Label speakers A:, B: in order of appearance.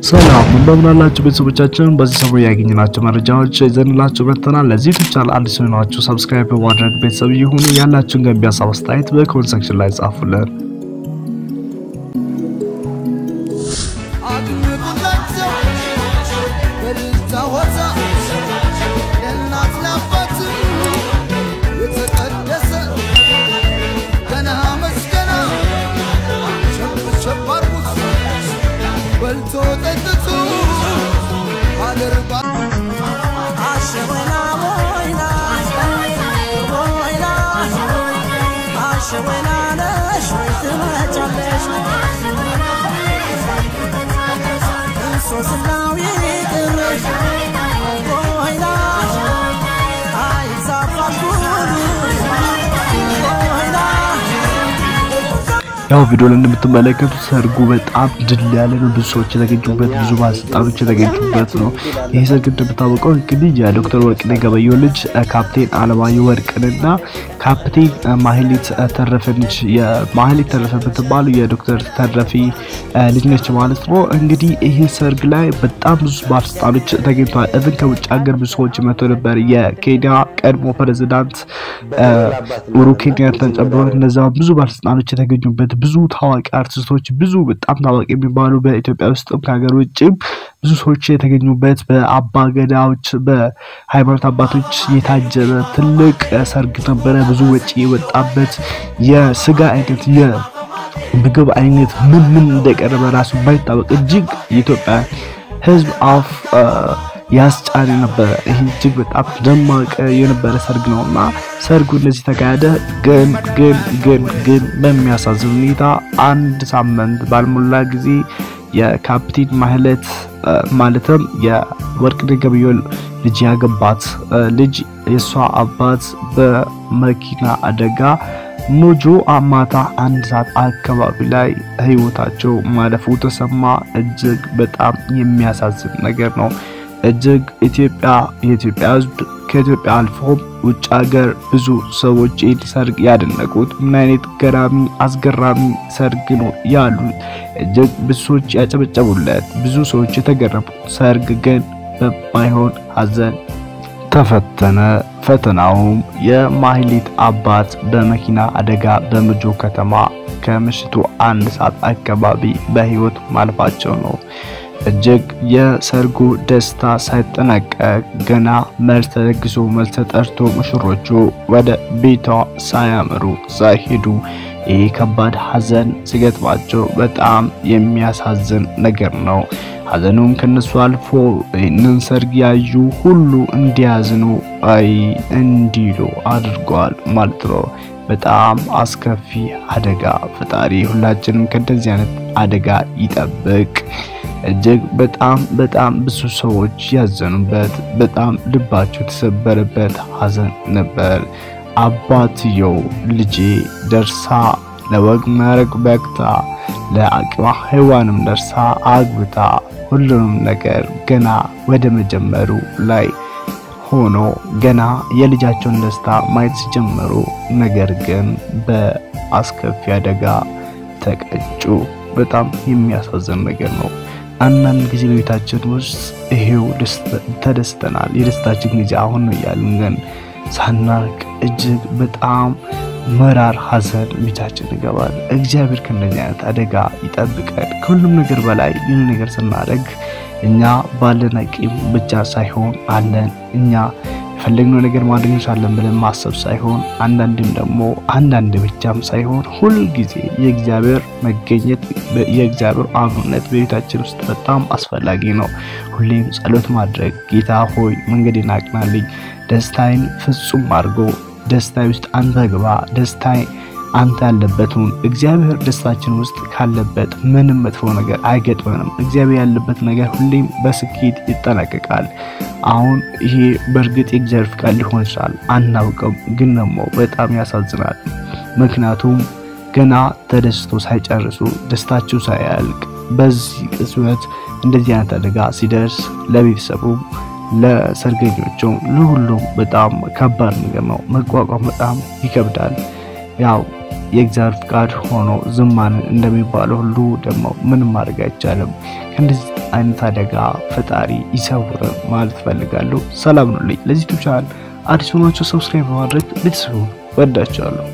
A: ሰላም እንደምናላችሁ ቤተሰቦቻችን በዚህ ሰሞን ያገኘናቸው መረጃዎች ይዘንላችሁ መጥተናል። ለዚህ ቻናል አዲስ ሆናችሁ ሰብስክራይብ በማድረግ ቤተሰብ ይሁኑ። ያላችሁን ገንቢ ሀሳብ አስተያየት በኮሜንት ሴክሽን ላይ ጻፉልን። ያው ቪዲዮ ላይ እንደምትመለከቱት ሰርጉ በጣም ድል ያለ ነው። ብዙ ሰዎች የተገኙበት ብዙ ባለስልጣኖች የተገኙበት ነው። ይሄ ሰርግ እንደምታውቀው እንግዲህ የዶክተር ወርቅነህ ገበየሁ ልጅ ካፕቴን አለማየሁ ወርቅንና ካፕቴን ማህሌት ተረፈች የማህሌት ተረፈ የምትባለው የዶክተር ተረፈ ልጅ ነች ማለት ነው። እንግዲህ ይሄ ሰርግ ላይ በጣም ብዙ ባለስልጣኖች ተገኝተዋል። እዚህ ከውጭ ሀገር ብዙ ሰዎች መጥተው ነበር። የኬንያ ቀድሞ ፕሬዝዳንት ኡሁሩ ኬንያታን ጨምሮ እነዛ ብዙ ባለስልጣኖች የተገኙበት ብዙ ታዋቂ አርቲስቶች ብዙ በጣም ታዋቂ የሚባሉ በኢትዮጵያ ውስጥም ከሀገር ውጭም ብዙ ሰዎች የተገኙበት በአባ ገዳዎች በሃይማኖት አባቶች የታጀበ ትልቅ ሰርግ ነበረ። ብዙ ወጪ የወጣበት የስጋ አይነት የምግብ አይነት ምን እንደቀረበ ራሱ ባይታወቅ እጅግ የኢትዮጵያ ሕዝብ አፍ ያስጫነ ነበር። ይሄ እጅግ በጣም ደማቅ የነበረ ሰርግ ነውና ሰርጉ እንደዚህ ተካሄደ። ግን በሚያሳዝን ሁኔታ አንድ ሳምንት ባልሞላ ጊዜ የካፕቴን ማህሌት ማለትም የወርቅነህ ገበየሁ ልጅ ያገባት ልጅ የሷ አባት በመኪና አደጋ ሞጆ ማታ 1 ሰዓት አካባቢ ላይ ህይወታቸው ማለፉ ተሰማ። እጅግ በጣም የሚያሳዝን ነገር ነው። እጅግ የኢትዮጵያ ህዝብ ከኢትዮጵያ አልፎ ውጭ ሀገር ብዙ ሰዎች ሰርግ ያደነቁት ምን አይነት ገራሚ አስገራሚ ሰርግ ነው ያሉት። እጅግ ብዙ ሰዎች ያጨበጨቡለት ብዙ ሰዎች የተገረሙት ሰርግ ግን በማይሆን ሀዘን ተፈተነ። ፈተናውም የማህሌት አባት በመኪና አደጋ በሞጆ ከተማ ከምሽቱ 1 ሰዓት አካባቢ በህይወት ማለፋቸው ነው። እጅግ የሰርጉ ደስታ ሳይጠናቀቅ ገና መልስ ተደግሶ መልስ ተጠርቶ ሙሽሮቹ ወደ ቤቷ ሳያመሩ ሳይሄዱ ይህ ከባድ ሀዘን ሲገጥማቸው በጣም የሚያሳዝን ነገር ነው። ሀዘኑም ከነሱ አልፎ ይህንን ሰርግ ያዩ ሁሉ እንዲያዝኑ እንዲሉ አድርጓል ማለት ነው። በጣም አስከፊ አደጋ። ፈጣሪ ሁላችንም ከእንደዚህ አይነት አደጋ ይጠብቅ። እጅግ በጣም ብዙ ሰዎች ያዘኑበት በጣም ልባቸው ተሰበረበት ሀዘን ነበር። አባትየው ልጄ ደርሳ ለወግ ማዕረግ በቅታ ለአቅመ ሔዋንም ደርሳ አግብታ ሁሉንም ነገር ገና ወደ መጀመሩ ላይ ሆኖ ገና የልጃቸውን ደስታ ማየት ሲጀምሩ ነገር ግን በአስከፊ አደጋ ተቀጩ። በጣም የሚያሳዝን ነገር ነው። አንዳንድ ጊዜ በቤታችን ውስጥ ይሄው ተደስተናል የደስታችን ጊዜ አሁን ነው ያልን ግን ሳናቅ እጅግ በጣም መራር ሀዘን ቤታችን ይገባል። እግዚአብሔር ከእንደዚህ አይነት አደጋ ይጠብቀን። ከሁሉም ነገር በላይ ይህን ነገር ስናደርግ እኛ ባለን አቅም ብቻ ሳይሆን አለን እኛ የፈለግነው ነገር ማድረግ እንችላለን ብለን ማሰብ ሳይሆን አንዳንድ ብቻም ሳይሆን ሁሉ ጊዜ የእግዚአብሔር መገኘት የእግዚአብሔር አብሮነት በቤታችን ውስጥ በጣም አስፈላጊ ነው። ሁሌም ጸሎት ማድረግ ጌታ ሆይ መንገዴን አቅናልኝ፣ ደስታዬን ፍጹም አድርጎ ደስታዬ ውስጥ አንተ ግባ፣ ደስታዬ አንተ ያለበትን እግዚአብሔር ደስታችን ውስጥ ካለበት ምንም መጥፎ ነገር አይገጥመንም። እግዚአብሔር ያለበት ነገር ሁሌም በስኬት ይጠናቀቃል። አሁን ይሄ በርግጥ የእግዚአብሔር ፍቃድ ሊሆን ይችላል አናውቅም፣ ግን ደግሞ በጣም ያሳዝናል። ምክንያቱም ገና ተደስቶ ሳይጨርሱ ደስታቸው ሳያልቅ በዚህ ቅጽበት እንደዚህ አይነት አደጋ ሲደርስ ለቤተሰቡ ለሰርገኞቹ ለሁሉም በጣም ከባድ ነገር ነው። መቋቋም በጣም ይከብዳል። ያው የእግዚአብሔር ፍቃድ ሆኖ ዝማን እንደሚባለው ሁሉ ደግሞ ምንም ማድረግ አይቻልም። ከእንደዚህ አይነት አደጋ ፈጣሪ ይሰውረን ማለት ፈልጋለሁ። ሰላም ነው። ለዚህ ቻናል አዲስ ሆናችሁ ሰብስክራይብ በማድረግ ቤተሰቡ ወዳችኋለሁ።